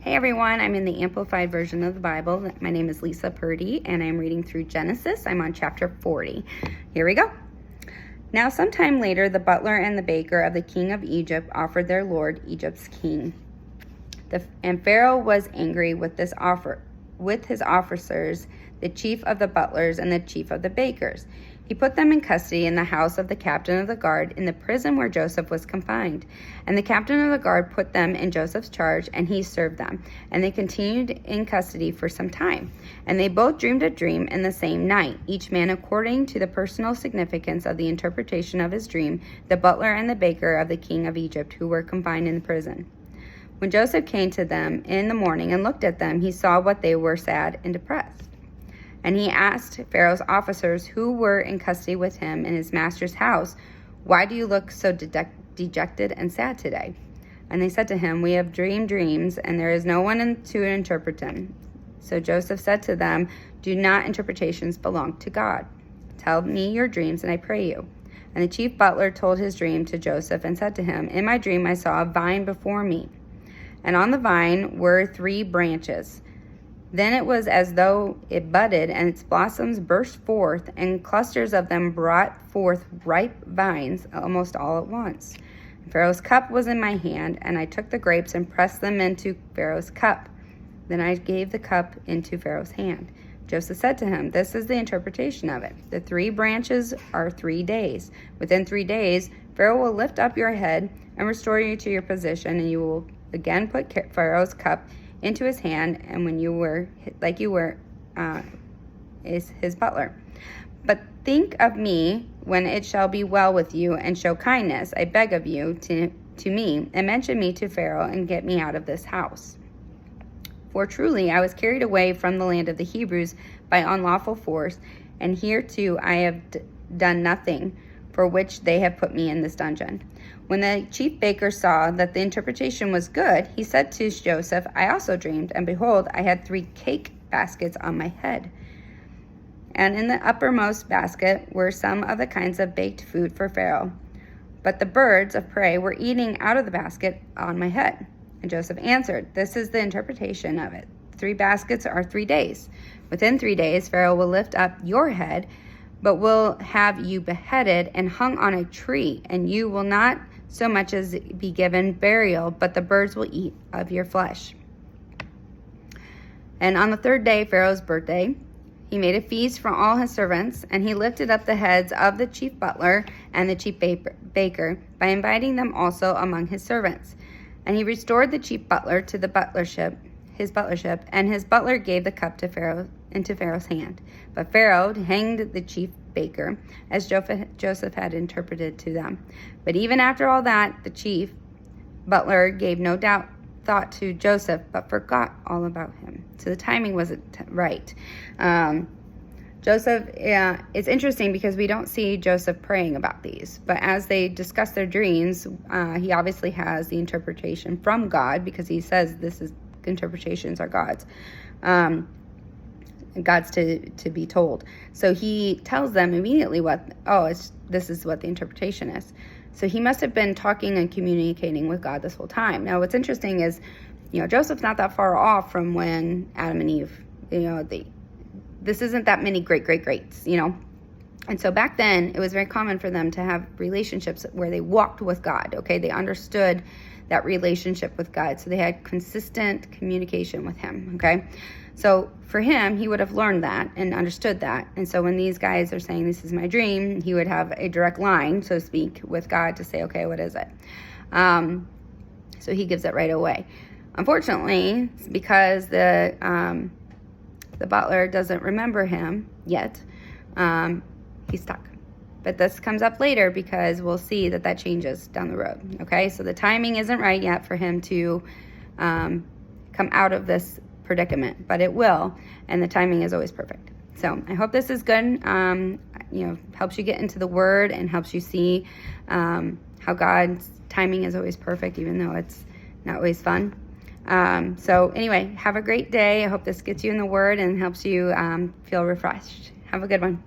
Hey everyone, I'm in the Amplified Version of the Bible. My name is Lisa Purdy and I'm reading through Genesis. I'm on chapter 40. Here we go. Now sometime later, the butler and the baker of the king of Egypt offered their lord, Egypt's king. And Pharaoh was angry with his officers, the chief of the butlers and the chief of the bakers. He put them in custody in the house of the captain of the guard in the prison where Joseph was confined. And the captain of the guard put them in Joseph's charge, and he served them. And they continued in custody for some time. And they both dreamed a dream in the same night, each man according to the personal significance of the interpretation of his dream, the butler and the baker of the king of Egypt, who were confined in the prison. When Joseph came to them in the morning and looked at them, he saw what they were sad and depressed. And he asked Pharaoh's officers who were in custody with him in his master's house, "Why do you look so dejected and sad today?" And they said to him, "We have dreamed dreams, and there is no one to interpret them." So Joseph said to them, "Do not interpretations belong to God? Tell me your dreams, and I pray you." And the chief butler told his dream to Joseph and said to him, "In my dream I saw a vine before me, and on the vine were 3 branches. Then it was as though it budded, and its blossoms burst forth, and clusters of them brought forth ripe vines almost all at once. Pharaoh's cup was in my hand, and I took the grapes and pressed them into Pharaoh's cup. Then I gave the cup into Pharaoh's hand." Joseph said to him, "This is the interpretation of it. The 3 branches are 3 days. Within 3 days, Pharaoh will lift up your head and restore you to your position, and you will again put Pharaoh's cup into his hand, and when you were is his butler. But think of me when it shall be well with you, and show kindness, I beg of you, to me, and mention me to Pharaoh, and get me out of this house. For truly I was carried away from the land of the Hebrews by unlawful force, and here too I have done nothing for which they have put me in this dungeon." When the chief baker saw that the interpretation was good, he said to Joseph, "I also dreamed, and behold, I had 3 cake baskets on my head. And in the uppermost basket were some of the kinds of baked food for Pharaoh. But the birds of prey were eating out of the basket on my head." And Joseph answered, "This is the interpretation of it. 3 baskets are 3 days. Within 3 days, Pharaoh will lift up your head, but will have you beheaded and hung on a tree, and you will not so much as be given burial, but the birds will eat of your flesh." And on the 3rd day, Pharaoh's birthday, he made a feast for all his servants, and he lifted up the heads of the chief butler and the chief baker by inviting them also among his servants. And he restored the chief butler to the his butlership, and his butler gave the cup to Pharaoh into Pharaoh's hand. But Pharaoh hanged the chief baker, as Joseph had interpreted to them. But even after all that, the chief butler gave no thought to Joseph, but forgot all about him. So the timing wasn't right. Joseph, it's interesting because we don't see Joseph praying about these, but as they discuss their dreams, he obviously has the interpretation from God, because he says interpretations are God's. God's to be told. So he tells them immediately this is what the interpretation is. So he must have been talking and communicating with God this whole time. Now, what's interesting is, Joseph's not that far off from when Adam and Eve, this isn't that many greats, And so back then, it was very common for them to have relationships where they walked with God, okay? They understood that relationship with God. So they had consistent communication with him, okay? So for him, he would have learned that and understood that. And so when these guys are saying, "This is my dream," he would have a direct line, so to speak, with God to say, "Okay, what is it?" So he gives it right away. Unfortunately, because the butler doesn't remember him yet, he's stuck. But this comes up later because we'll see that changes down the road, okay? So the timing isn't right yet for him to come out of this predicament, but it will, and the timing is always perfect. So I hope this is good, helps you get into the Word and helps you see how God's timing is always perfect, even though it's not always fun. So anyway, have a great day. I hope this gets you in the Word and helps you feel refreshed. Have a good one.